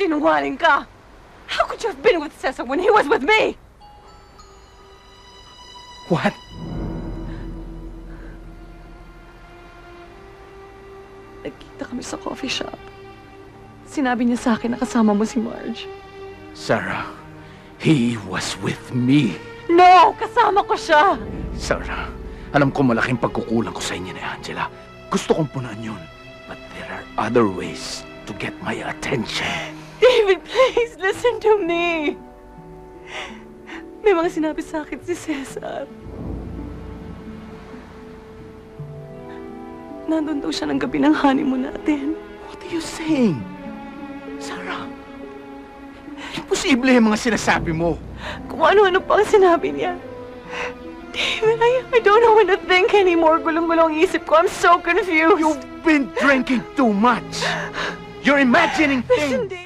Sinungaling ka! How could you have been with Cesar when he was with me? What? Nagkita kami sa coffee shop. Sinabi niya sa akin na kasama mo si Marge. Sarah, he was with me. No! Kasama ko siya! Sarah, alam ko malaking pagkukulang ko sa inyo ni Angela. Gusto kong punan yun. But there are other ways to get my attention. David, please listen to me. May mga sinabi sa akin si Cesar. Nandun daw siya ng gabi ng honeymoon natin. What are you saying? Sarah, imposible yung mga sinasabi mo. Kung ano-ano pa ang sinabi niya. David, I don't know what to think anymore. Gulong-gulong isip ko. I'm so confused. You've been drinking too much. You're imagining Listen, things. David.